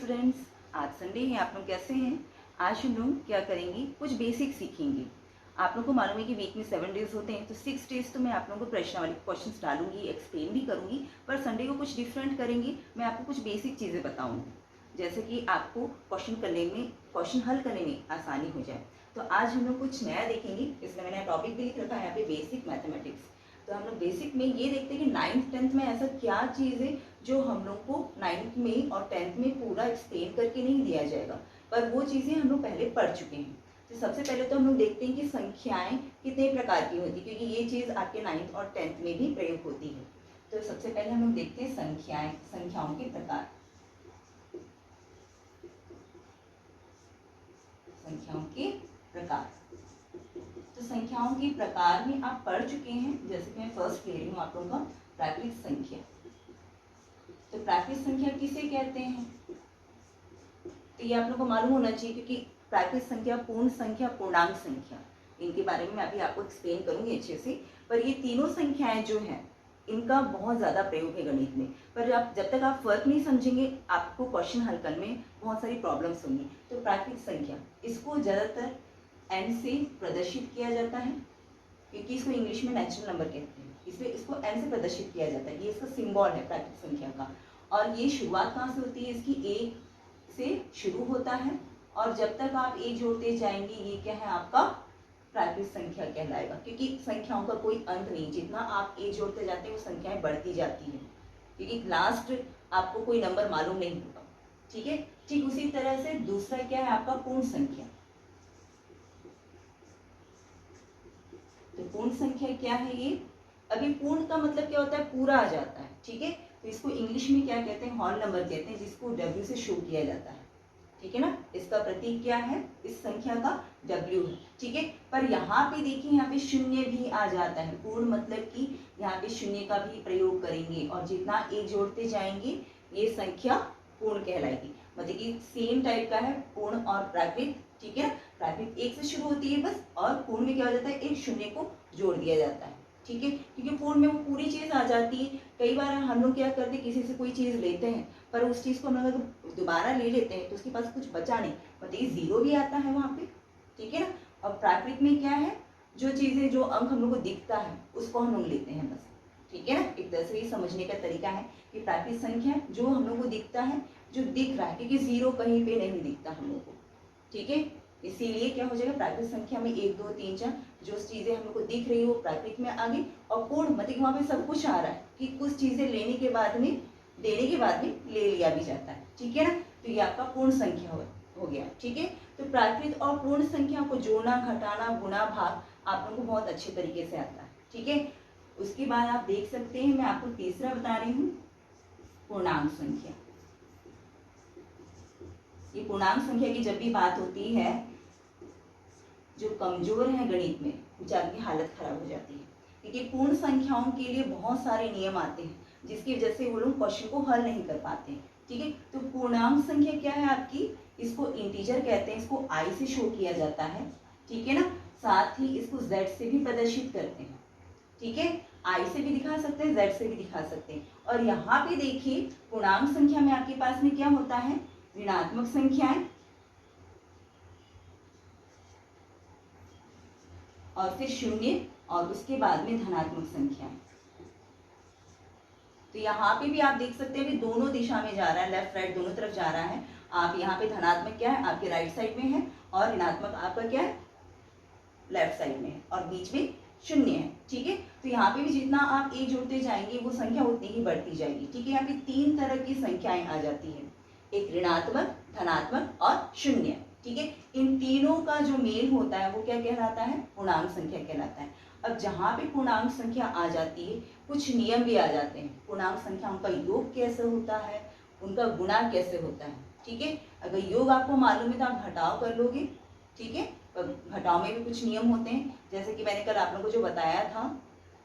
Students, आज Sunday है। आप लोग कैसे हैं? आज हम लोग क्या करेंगे, कुछ बेसिक सीखेंगे। आप लोगों को मालूम है कि वीक में 7 डेज होते हैं, तो 6 डेज तो मैं आप लोगों को प्रश्नावली क्वेश्चंस डालूंगी, एक्सप्लेन भी करूंगी। पर संडे को कुछ डिफरेंट करेंगे। मैं आपको कुछ बेसिक चीज़ें बताऊंगी, जैसे कि आपको क्वेश्चन हल करने में आसानी हो जाए। तो आज हम लोग कुछ नया देखेंगे, इसलिए मैंने टॉपिक भी लिख रखा है यहाँ पे, बेसिक मैथमेटिक्स। तो हम लोग बेसिक में ये देखते हैं कि 9th 10th में ऐसा क्या चीज़ है जो हम लोग को 9th में और 10th में पूरा एक्सप्लेन करके नहीं दिया जाएगा, पर वो चीज़ें हम लोग पहले पढ़ चुके हैं। तो सबसे पहले तो हम लोग देखते हैं कि संख्याएं कितने प्रकार की होती है, क्योंकि ये चीज़ आपके 9th और 10th में भी प्रयोग होती है। तो सबसे पहले हम लोग देखते हैं संख्याओं के प्रकार। संख्याओं के प्रकार, तो संख्याओं के प्रकार में आप पढ़ चुके हैं। जैसे कि मैं फर्स्ट ले रही हूँ आप लोगों का प्राकृत संख्या। तो प्राकृत संख्या किसे कहते हैं, तो ये आप लोगों को मालूम होना चाहिए, क्योंकि प्राकृत संख्या, पूर्ण संख्या, पूर्णांक संख्या, इनके बारे में मैं अभी आपको एक्सप्लेन करूंगी अच्छे से। पर ये तीनों संख्याएं जो हैं, इनका बहुत ज़्यादा प्रयोग है गणित में। पर जब तक आप फर्क नहीं समझेंगे, आपको क्वेश्चन हल करने में बहुत सारी प्रॉब्लम्स होंगी। तो प्राकृत संख्या, इसको ज़्यादातर एन से प्रदर्शित किया जाता है, क्योंकि इसको इंग्लिश में नेचुरल नंबर कहते हैं, इसलिए इसको एन से प्रदर्शित किया जाता है। ये इसका सिंबल है प्राकृत संख्या का। और ये शुरुआत कहाँ से होती है इसकी, ए से शुरू होता है, और जब तक आप ए जोड़ते जाएंगे, ये क्या है आपका प्राकृत संख्या कहलाएगा। क्योंकि संख्याओं का कोई अंत नहीं, जितना आप ए जोड़ते जाते हैं वो संख्याएं बढ़ती जाती हैं, क्योंकि लास्ट आपको कोई नंबर मालूम नहीं होगा। ठीक है, ठीक उसी तरह से दूसरा क्या है आपका पूर्ण संख्या। तो पूर्ण संख्या क्या है ये, अभी पूर्ण का मतलब क्या होता है, पूरा आ जाता है। ठीक है, तो इसको इंग्लिश में क्या कहते हैं, होल नंबर कहते हैं, जिसको W से शो किया जाता है। ठीक है ना, इसका प्रतीक क्या है, इस संख्या का W है। ठीक है, पर यहाँ पे देखिए, यहाँ पे शून्य भी आ जाता है। पूर्ण मतलब कि यहाँ पे शून्य का भी प्रयोग करेंगे, और जितना ए जोड़ते जाएंगे ये संख्या पूर्ण कहलाएगी। मतलब कि सेम टाइप का है पूर्ण और प्राकृत। ठीक है, प्राकृत एक से शुरू होती है बस, और पूर्ण में क्या हो जाता है, एक शून्य को जोड़ दिया जाता है। ठीक है, क्योंकि पूर्ण में वो पूरी चीज आ जाती है। कई बार हम लोग क्या करते हैं, किसी से कोई चीज लेते हैं, पर उस चीज को हम लोग दोबारा ले लेते हैं तो उसके पास कुछ बचा नहीं, मतलब जीरो भी आता है वहां पे। ठीक है ना, और प्राकृत में क्या है, जो चीजें, जो अंक हम लोग को दिखता है उसको हम लोग लेते हैं बस। ठीक है ना, एक तरह से ये समझने का तरीका है कि प्राकृत संख्या जो हम लोग को दिखता है, जो दिख रहा है, क्योंकि जीरो कहीं पे नहीं दिखता हम लोग को। ठीक है, इसीलिए क्या हो जाएगा, प्राकृत संख्या में 1 2 3 4 जो चीजें हम लोग को दिख रही है वो प्राकृत में आ गई। और पूर्ण मतलब वहां पे सब कुछ आ रहा है, कि कुछ चीजें लेने के बाद में, देने के बाद में ले लिया भी जाता है। ठीक है ना, तो ये आपका पूर्ण संख्या हो गया। ठीक है, तो प्राकृत और पूर्ण संख्या को जोड़ना, घटाना, गुणा, भाग आप लोगों को बहुत अच्छे तरीके से आता है। ठीक है, उसके बाद आप देख सकते हैं, मैं आपको तीसरा बता रही हूँ, पूर्णांक संख्या। ये पूर्णांक संख्या की जब भी बात होती है, जो कमजोर है गणित में, बेचारों की हालत खराब हो जाती है, क्योंकि पूर्ण संख्याओं के लिए बहुत सारे नियम आते हैं, जिसकी वजह से वो लोग क्वेश्चन को हल नहीं कर पाते हैं। ठीक है, तो पूर्णांक संख्या क्या है आपकी, इसको इंटीजर कहते हैं, इसको आई से शो किया जाता है। ठीक है ना, साथ ही इसको जेड से भी प्रदर्शित करते हैं। ठीक है, आई से भी दिखा सकते हैं, जेड से भी दिखा सकते हैं। और यहाँ पे देखिए, पूर्णांक संख्या में आपके पास में क्या होता है, ऋणात्मक संख्याएं, और फिर शून्य, और उसके बाद में धनात्मक संख्याएं। तो यहाँ पे भी आप देख सकते हैं, दोनों दिशा में जा रहा है, लेफ्ट राइट दोनों तरफ जा रहा है। आप यहाँ पे धनात्मक क्या है आपके राइट साइड में है, और ऋणात्मक आपका क्या है लेफ्ट साइड में है, और बीच में शून्य है। ठीक है, तो यहाँ पे भी जितना आप ए जोड़ते जाएंगे वो संख्या उतनी ही बढ़ती जाएगी। ठीक है, यहाँ पे 3 तरह की संख्याएं आ जाती है, एक ऋणात्मक, धनात्मक और शून्य। ठीक है, इन तीनों का जो मेल होता है वो क्या कहलाता है, पूर्णांक संख्या कहलाता है। अब जहाँ पे पूर्णांक संख्या आ जाती है, कुछ नियम भी आ जाते हैं। पूर्णांक संख्याओं का योग कैसे होता है, उनका गुणा कैसे होता है। ठीक है, अगर योग आपको मालूम है तो आप घटाव कर लोगे। ठीक है, घटाव में भी कुछ नियम होते हैं, जैसे कि मैंने कल आप लोगों को जो बताया था,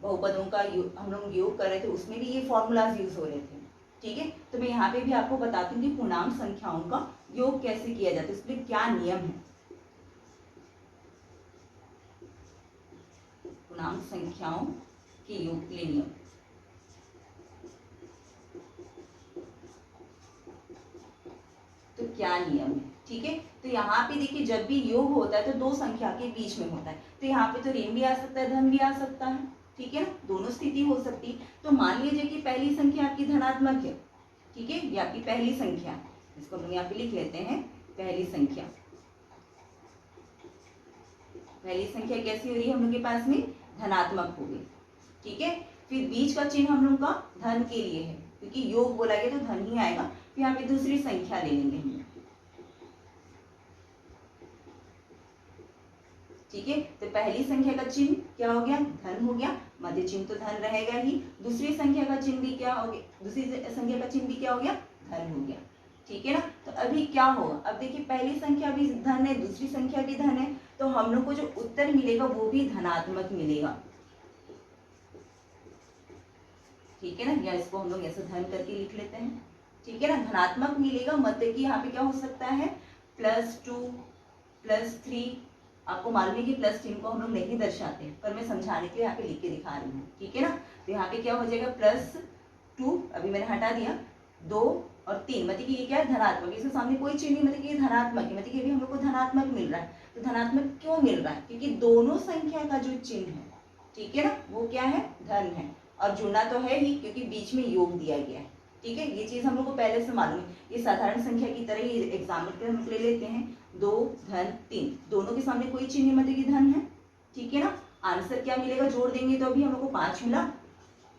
बहुपदों का हम लोग योग कर रहे थे, उसमें भी ये फॉर्मूलाज यूज हो रहे थे। ठीक है, तो मैं यहाँ पे भी आपको बताती हूँ कि पूर्णांक संख्याओं का योग कैसे किया जाता है, इसके क्या नियम है। पूर्णांक संख्याओं के योग के लिए नियम, तो क्या नियम है, ठीक है। तो यहाँ पे देखिए जब भी योग होता है तो दो संख्या के बीच में होता है, तो यहाँ पे तो ऋण भी आ सकता है, धन भी आ सकता है, ठीक है ना, दोनों स्थिति हो सकती है। तो मान लीजिए कि पहली संख्या आपकी धनात्मक है, ठीक है, ये आपकी पहली संख्या है, इसको हम यहाँ पे लिख लेते हैं पहली संख्या। पहली संख्या कैसी हो रही है हम लोग के पास में, धनात्मक हो गई, ठीक है। फिर बीच का चिन्ह हम लोग का धन के लिए है, क्योंकि योग बोला गया तो धन ही आएगा। फिर यहाँ पे दूसरी संख्या ले लेंगे हम, ठीक है। तो पहली संख्या का चिन्ह क्या हो गया, धन हो गया, मध्य चिन्ह तो धन रहेगा ही, दूसरी संख्या का चिन्ह भी क्या हो गया, दूसरी संख्या का चिन्ह भी क्या हो गया, धन हो गया, ठीक है ना। तो अभी क्या होगा, अब देखिए पहली संख्या भी धन है, दूसरी संख्या भी धन है, तो हम लोग को जो उत्तर मिलेगा वो भी धनात्मक मिलेगा, ठीक है ना। या इसको हम लोग ऐसे धन करके लिख लेते हैं, ठीक है ना, धनात्मक मिलेगा। मतलब कि यहाँ पे क्या हो सकता है, +2 +3, आपको मालूम है कि प्लस चिन्ह को हम लोग नहीं दर्शाते, पर मैं समझाने के लिए यहाँ पे लिख के दिखा रही हूँ, ठीक है ना। तो यहाँ पे क्या हो जाएगा, +2, अभी मैंने हटा दिया, 2 और 3, मतलब कि ये क्या है, धनात्मक, इसके सामने कोई चिन्ह नहीं, मतलब कि ये धनात्मक है, मतलब कि अभी हम लोग को धनात्मक मिल रहा है। तो धनात्मक क्यों मिल रहा है, क्योंकि दोनों संख्या का जो चिन्ह है, ठीक है ना, वो क्या है, धन है, और जुड़ना तो है ही क्योंकि बीच में योग दिया गया है, ठीक है। ये चीज हम लोग को पहले से मालूम है। ये साधारण संख्या की तरह ही एग्जाम्पल के हम ले लेते हैं, 2 धन 3, दोनों के सामने कोई चिन्ह नहीं, मतलब कि धन है, ठीक है ना। आंसर क्या मिलेगा, जोड़ देंगे तो अभी हम लोग को 5 मिला,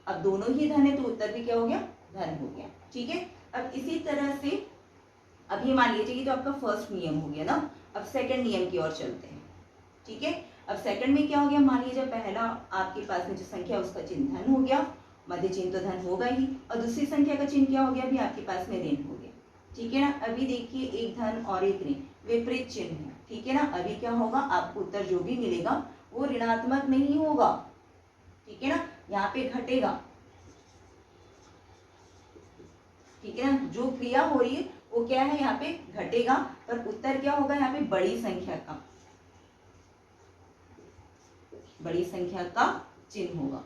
अब दोनों ही धन है तो उत्तर भी क्या हो गया, धन हो गया, ठीक है। अब इसी तरह से अब ये मान लीजिए कि तो आपका फर्स्ट नियम हो गया ना। अब सेकंड नियम की ओर चलते हैं, ठीक है। अब सेकंड में क्या हो गया, मान लीजिए पहला आपके पास में जो संख्या उसका चिन्ह धन हो गया, मध्य चिन्ह तो धन होगा ही, और दूसरी संख्या का चिन्ह क्या हो गया, अभी आपके पास में ऋण हो गया, ठीक है ना। अभी देखिए एक धन और एक ऋण विपरीत चिन्ह है, ठीक है ना। अभी क्या होगा, आपको उत्तर जो भी मिलेगा वो ऋणात्मक नहीं होगा, ठीक है ना, यहाँ पे घटेगा, ठीक है ना। जो क्रिया हो रही है वो क्या है, यहाँ पे घटेगा, पर उत्तर क्या होगा, यहाँ पे बड़ी संख्या का, बड़ी संख्या का चिन्ह होगा,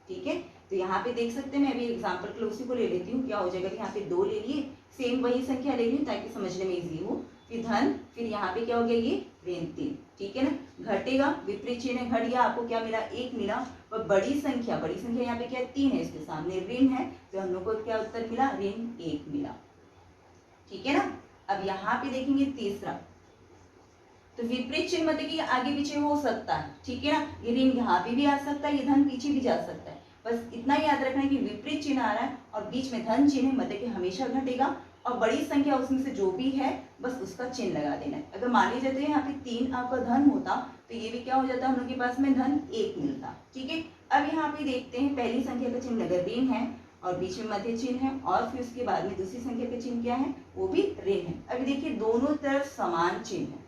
ठीक है। तो यहाँ पे देख सकते हैं, मैं अभी एग्जांपल के लिए उसी को ले लेती हूँ, क्या हो जाएगा कि यहाँ पे 2 ले लिए, सेम वही संख्या ले ली ताकि समझने में इजी हो, फिर धन, फिर यहाँ पे क्या हो गया, ये ऋण 3, ठीक है ना। घटेगा, विपरीत चिन्ह घट गया, आपको क्या मिला, 1 मिला, और बड़ी संख्या यहाँ पे क्या है, 3 है, इसके सामने ऋण है, तो हम लोग को क्या उत्तर मिला, ऋण 1 मिला, ठीक है ना। अब यहाँ पे देखेंगे तीसरा, तो विपरीत चिन्ह मतलब कि आगे पीछे हो सकता है, ठीक है ना, ये ऋण यहाँ पे भी आ सकता है, ये धन पीछे भी जा सकता है, बस इतना याद रखना है कि विपरीत चिन्ह आ रहा है और बीच में धन चिन्ह है, मतलब कि हमेशा घटेगा, और बड़ी संख्या उसमें से जो भी है बस उसका चिन्ह लगा देना है। अगर मान लीजिए तो यहाँ पे 3 आपका धन होता तो ये भी क्या हो जाता, हम लोग के पास में धन 1 मिलता, ठीक है। अब यहाँ पे देखते हैं पहली संख्या का चिन्ह अगर ऋण है और बीच में मध्य चिन्ह है, और फिर उसके बाद में दूसरी संख्या का चिन्ह क्या है, वो भी ऋण है। अभी देखिए दोनों तरफ समान चिन्ह है,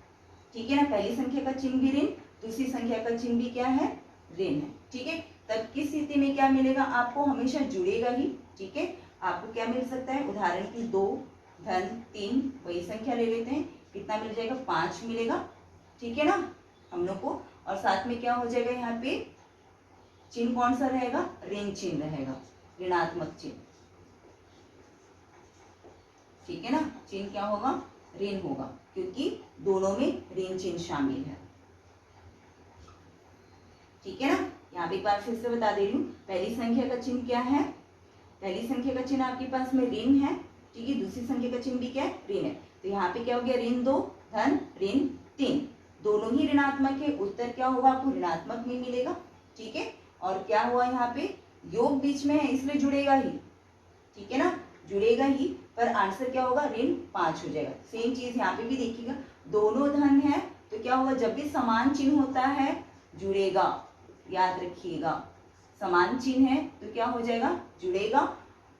ठीक है ना, पहली संख्या का चिन्ह भी ऋण, दूसरी संख्या का चिन्ह भी क्या है, ऋण है, ठीक है। तब किस स्थिति में क्या मिलेगा, आपको हमेशा जुड़ेगा ही, ठीक है। आपको क्या मिल सकता है, उदाहरण की 2 धन 3, वही संख्या ले लेते हैं, कितना मिल जाएगा, 5 मिलेगा, ठीक है ना हम लोग को, और साथ में क्या हो जाएगा, यहाँ पे चिन्ह कौन सा रहेगा, ऋण चिन्ह रहेगा, ऋणात्मक चिन्ह, ठीक है ना। चिन्ह क्या होगा, ऋण होगा, क्योंकि दोनों में ऋण चिन्ह शामिल है, ठीक है ना। यहाँ पे एक बार फिर से बता दे रही हूँ, पहली संख्या का चिन्ह क्या है, पहली संख्या का चिन्ह आपके पास में ऋण है, ठीक है, दूसरी संख्या का चिन्ह भी क्या है, ऋण है, तो यहाँ पे क्या हो गया, ऋण 2 धन ऋण 3, दोनों ही ऋणात्मक है, उत्तर क्या होगा, आपको ऋणात्मक में मिलेगा, ठीक है। और क्या हुआ, यहाँ पे योग बीच में है इसलिए जुड़ेगा ही, ठीक है ना, जुड़ेगा ही, पर आंसर क्या होगा, ऋण 5 हो जाएगा। सेम चीज यहाँ पे भी देखिएगा, दोनों धन है तो क्या होगा, जब भी समान चिन्ह होता है जुड़ेगा, याद रखिएगा, समान चिन्ह है तो क्या हो जाएगा, जुड़ेगा,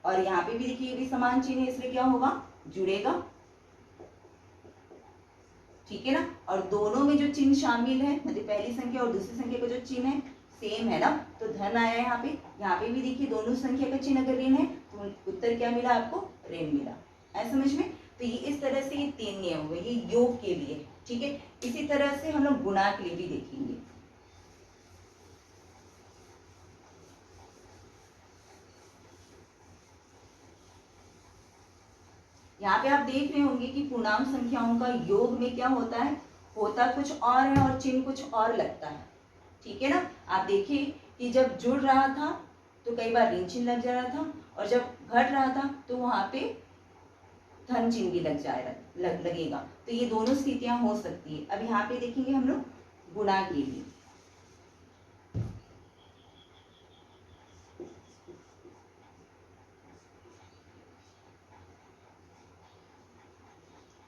और यहाँ पे भी देखिए भी समान चिन्ह है इसलिए क्या होगा, जुड़ेगा, ठीक है ना। और दोनों में जो चिन्ह शामिल है, मतलब पहली संख्या और दूसरी संख्या का जो चिन्ह है सेम है ना, तो धन आया यहाँ पे भी देखिए दोनों संख्या का चिन्ह अगर ऋण है तो उत्तर क्या मिला, आपको ऋण मिला, है समझ में। तो ये इस तरह से ये 3 नियम हुए, ये योग के लिए, ठीक है। इसी तरह से हम लोग गुणा के लिए भी देखेंगे, यहाँ पे आप देख रहे होंगे कि पूर्णांक संख्याओं का योग में क्या होता है, होता कुछ और है और चिन्ह कुछ और लगता है, ठीक है ना। आप देखिए कि जब जुड़ रहा था तो कई बार ऋण चिन्ह लग जा रहा था, और जब घट रहा था तो वहां पे धन चिन्ह भी लग जाएगा, लगेगा। तो ये दोनों स्थितियां हो सकती है। अब यहाँ पे देखेंगे हम लोग गुणा के लिए।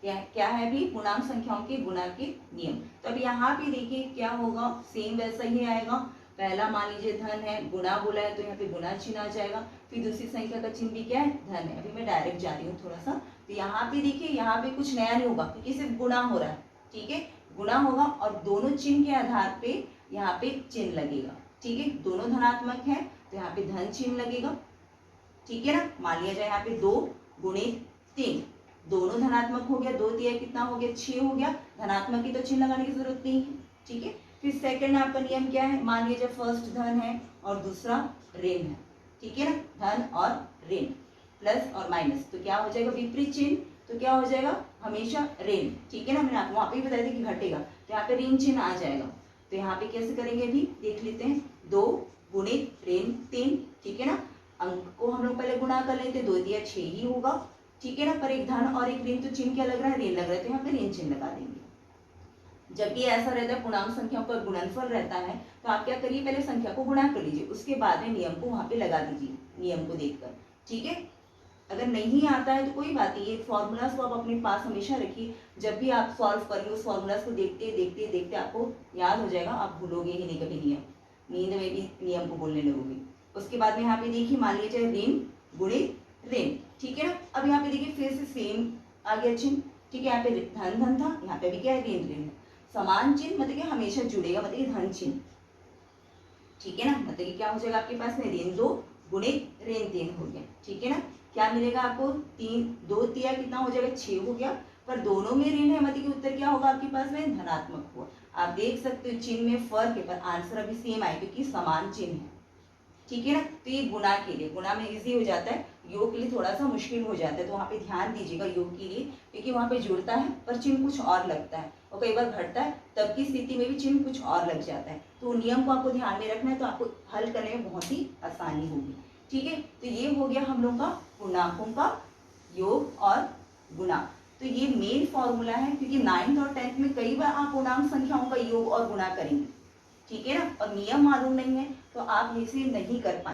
क्या है भी पूर्णांक संख्याओं के गुणा के नियम। तो अब यहाँ पे देखिए क्या होगा, सेम वैसा ही आएगा। पहला मान लीजिए धन है, गुणा बोला है तो यहाँ पे गुणा चिन्ह आ जाएगा। फिर दूसरी संख्या का चिन्ह भी क्या है, धन है। अभी मैं डायरेक्ट जा रही हूँ थोड़ा सा। तो यहाँ पे देखिए, यहाँ पे कुछ नया नहीं होगा क्योंकि सिर्फ गुणा हो रहा है, ठीक है। गुणा होगा और दोनों चिन्ह के आधार पे यहाँ पे चिन्ह लगेगा, ठीक है। दोनों धनात्मक है तो यहाँ पे धन चिन्ह लगेगा, ठीक है ना। मान लिया जाए यहाँ पे 2 गुणित 3, दोनों धनात्मक हो गया, 2 तिया कितना हो गया, 6 हो गया। धनात्मक की तो चिन्ह लगाने की जरूरत नहीं है, ठीक है। फिर सेकंड आपका नियम क्या है, मान लीजिए फर्स्ट धन है और दूसरा ऋण है, ठीक है ना। धन और ऋण, प्लस और माइनस, तो क्या हो जाएगा विपरीत चिन्ह, तो क्या हो जाएगा हमेशा ऋण, ठीक है ना। मैंने आपको वहां पे बताया था कि घटेगा, तो यहाँ पे ऋण चिन्ह आ जाएगा। तो यहाँ पे कैसे करेंगे अभी देख लेते हैं। 2 गुणित ऋण 3, ठीक है ना। अंक को हम लोग पहले गुणा कर लेते, 2 दिया 6 ही होगा, ठीक है ना। पर एक धन और एक ऋण, तो चिन्ह क्या लग रहा है, ऋण लग रहा है, तो यहाँ पे ऋण चिन्ह लगा देंगे। जब भी ऐसा रहता है पूर्णांक संख्याओं का गुणनफल रहता है, तो आप क्या करिए, पहले संख्या को गुणा कर लीजिए, उसके बाद में नियम को वहां पे लगा दीजिए, नियम को देखकर, ठीक है। अगर नहीं आता है तो कोई बात नहीं, ये फॉर्मूलाज को आप अपने पास हमेशा रखिए। जब भी आप सॉल्व करेंगे उस फॉर्मूलाज को देखते देखते देखते आपको याद हो जाएगा, आप भूलोगे ही नहीं कभी नियम, नींद में भी नियम को बोलने लगोगे। उसके बाद में यहाँ पे देखिए, मान लीजिए ऋण गुणित ऋण, ठीक है ना। अब यहाँ पे देखिए फिर से सेम आ गया चिन्ह, ठीक है। यहाँ पे धन धन था, यहाँ पे भी क्या है, ऋण ऋण। समान चिन्ह मतलब कि हमेशा जुड़ेगा, मतलब धन चिन्ह, ठीक है ना। मतलब कि क्या हो जाएगा आपके पास में, ऋण 2 गुणित ऋण 3 हो गया, ठीक है ना। क्या मिलेगा आपको, 3 2 तिया कितना हो जाएगा, 6 हो गया। पर दोनों में ऋण है, मतलब कि उत्तर क्या होगा आपके पास में, धनात्मक हुआ। आप देख सकते हो चिन्ह में फर्क है पर आंसर अभी सेम आए क्योंकि समान चिन्ह है, ठीक है ना। तो ये गुणा के लिए, गुणा में इजी हो जाता है, योग के लिए थोड़ा सा मुश्किल हो जाता है, तो वहाँ पे ध्यान दीजिएगा योग के लिए, क्योंकि वहाँ पे जुड़ता है पर चिन्ह कुछ और लगता है, और कई बार घटता है तब की स्थिति में भी चिन्ह कुछ और लग जाता है। तो नियम को आपको ध्यान में रखना है, तो आपको हल करने में बहुत ही आसानी होगी, ठीक है। तो ये हो गया हम लोग का पूर्णांकों का योग और गुणा। तो ये मेन फॉर्मूला है, क्योंकि 9th और 10th में कई बार आप पूर्णांक संख्याओं का योग और गुणा करेंगे, ठीक है ना। और नियम मालूम नहीं है तो आप इसे नहीं कर पाएंगे।